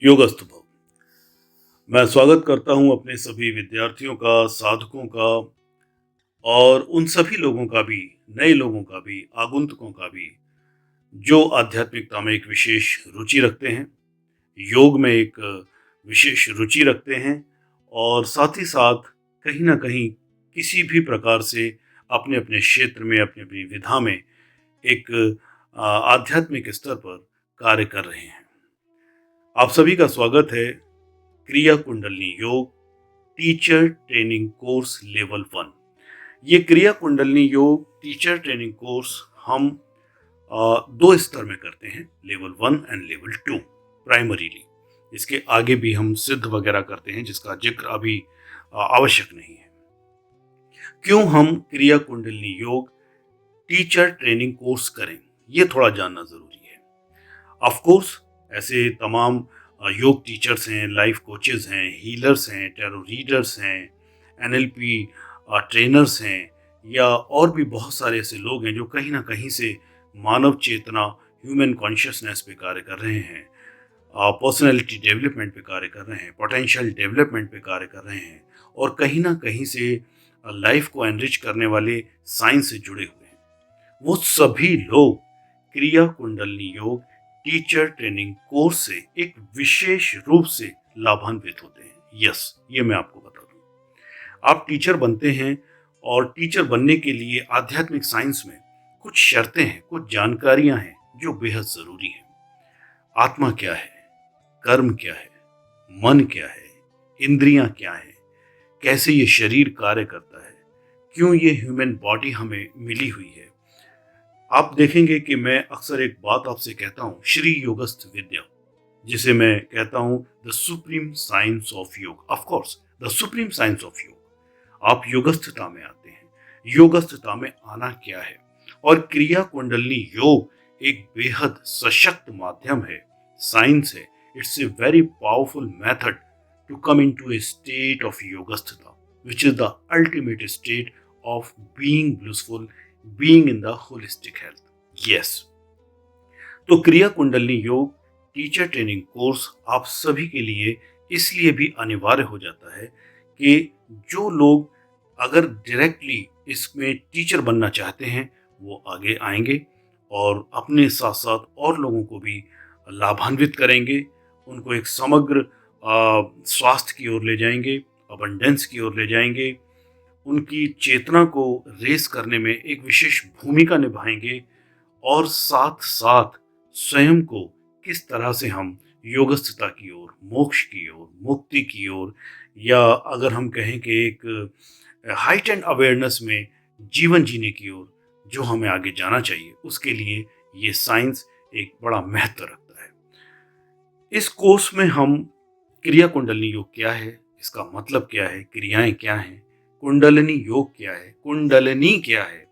योगस्तु भव। मैं स्वागत करता हूं अपने सभी विद्यार्थियों का, साधकों का और उन सभी लोगों का भी, नए लोगों का भी, आगंतुकों का भी, जो आध्यात्मिकता में एक विशेष रुचि रखते हैं, योग में एक विशेष रुचि रखते हैं और साथ ही साथ कहीं न कहीं किसी भी प्रकार से अपने-अपने क्षेत्र में, अपनी-अपनी विधा में एक आध्यात्मिक स्तर पर कार्य कर रहे हैं। आप सभी का स्वागत है क्रिया कुंडलिनी योग टीचर ट्रेनिंग कोर्स लेवल 1। ये क्रिया कुंडलिनी योग टीचर ट्रेनिंग कोर्स हम दो स्तर में करते हैं, लेवल 1 एंड लेवल 2 प्राइमरीली। इसके आगे भी हम सिद्ध वगैरह करते हैं जिसका जिक्र अभी आवश्यक नहीं है। क्यों हम क्रिया कुंडलिनी योग टीचर ट्रेनिंग कोर्स करें, ये थोड़ा जानना जरूरी है। ऑफ कोर्स ऐसे तमाम योग टीचर्स हैं, लाइफ कोचेस हैं, हीलर्स हैं, टैरो रीडर्स हैं, एनएलपी ट्रेनर्स हैं या और भी बहुत सारे ऐसे लोग हैं जो कहीं ना कहीं से मानव चेतना, ह्यूमन कॉन्शियसनेस पे कार्य कर रहे हैं, पर्सनैलिटी डेवलपमेंट पे कार्य कर रहे हैं, पोटेंशियल डेवलपमेंट पे कार्य कर रहे हैं और कहीं ना कहीं से लाइफ को एनरिच करने वाले साइंस से जुड़े हुए हैं। वो सभी लोग क्रिया कुंडलिनी योग टीचर ट्रेनिंग कोर्स से एक विशेष रूप से लाभान्वित होते हैं। यस, ये मैं आपको बता दूं। आप टीचर बनते हैं और टीचर बनने के लिए आध्यात्मिक साइंस में कुछ शर्तें हैं, कुछ जानकारियां हैं जो बेहद जरूरी हैं। आत्मा क्या है, कर्म क्या है, मन क्या है, इंद्रियां क्या है, कैसे ये शरीर कार्य करता है, क्यों ये ह्यूमन बॉडी हमें मिली हुई है। आप देखेंगे कि मैं अक्सर एक बात आपसे कहता हूं, श्री योगस्थ विद्या, जिसे मैं कहता हूं द सुप्रीम साइंस ऑफ योग। Of course the supreme science of योग। आप योगस्थता में आते हैं। योगस्थता में आना क्या है और क्रिया कुंडलिनी योग एक बेहद सशक्त माध्यम है, साइंस है। It's a very powerful method to come into a state of योगस्थता, which is the ultimate state of being blissful, being in the holistic health. Yes. तो क्रिया कुंडलिनी योग टीचर ट्रेनिंग कोर्स आप सभी के लिए इसलिए भी अनिवार्य हो जाता है कि जो लोग अगर डायरेक्टली इसमें टीचर बनना चाहते हैं वो आगे आएंगे और अपने साथ साथ और लोगों को भी लाभान्वित करेंगे, उनको एक समग्र स्वास्थ्य की ओर ले जाएंगे, अबंडेंस की ओर ले जाएंगे, उनकी चेतना को रेस करने में एक विशेष भूमिका निभाएंगे और साथ साथ स्वयं को किस तरह से हम योगस्थता की ओर, मोक्ष की ओर, मुक्ति की ओर या अगर हम कहें कि एक हाइटेंड अवेयरनेस में जीवन जीने की ओर जो हमें आगे जाना चाहिए, उसके लिए ये साइंस एक बड़ा महत्व रखता है। इस कोर्स में हम क्रिया कुंडलिनी योग क्या है, इसका मतलब क्या है, क्रियाएं क्या हैं, कुंडलिनी योग क्या है, कुंडलिनी क्या है,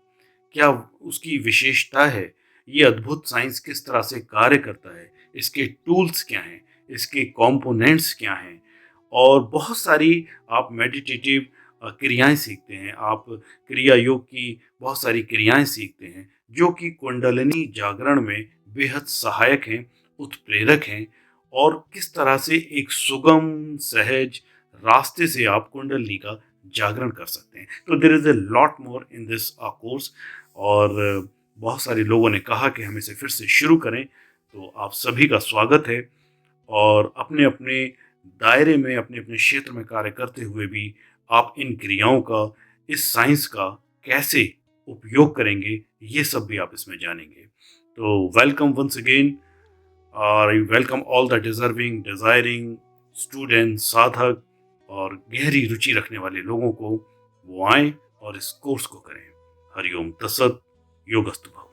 क्या उसकी विशेषता है, ये अद्भुत साइंस किस तरह से कार्य करता है, इसके टूल्स क्या हैं, इसके कंपोनेंट्स क्या हैं और बहुत सारी आप मेडिटेटिव क्रियाएं सीखते हैं, आप क्रिया योग की बहुत सारी क्रियाएं सीखते हैं जो कि कुंडलिनी जागरण में बेहद सहायक हैं, उत्प्रेरक हैं और किस तरह से एक सुगम सहज रास्ते से आप कुंडलिनी का जागरण कर सकते हैं। तो there is a lot more in this course और बहुत सारे लोगों ने कहा कि हम इसे फिर से शुरू करें, तो आप सभी का स्वागत है और अपने अपने दायरे में, अपने अपने क्षेत्र में कार्य करते हुए भी आप इन क्रियाओं का, इस साइंस का कैसे उपयोग करेंगे, ये सब भी आप इसमें जानेंगे। तो वेलकम वंस अगेन और welcome all the deserving, desiring student, साधक और गहरी रुचि रखने वाले लोगों को वो आएं और इस कोर्स को करें। हरिओम तत्सत। योगस्तु भव।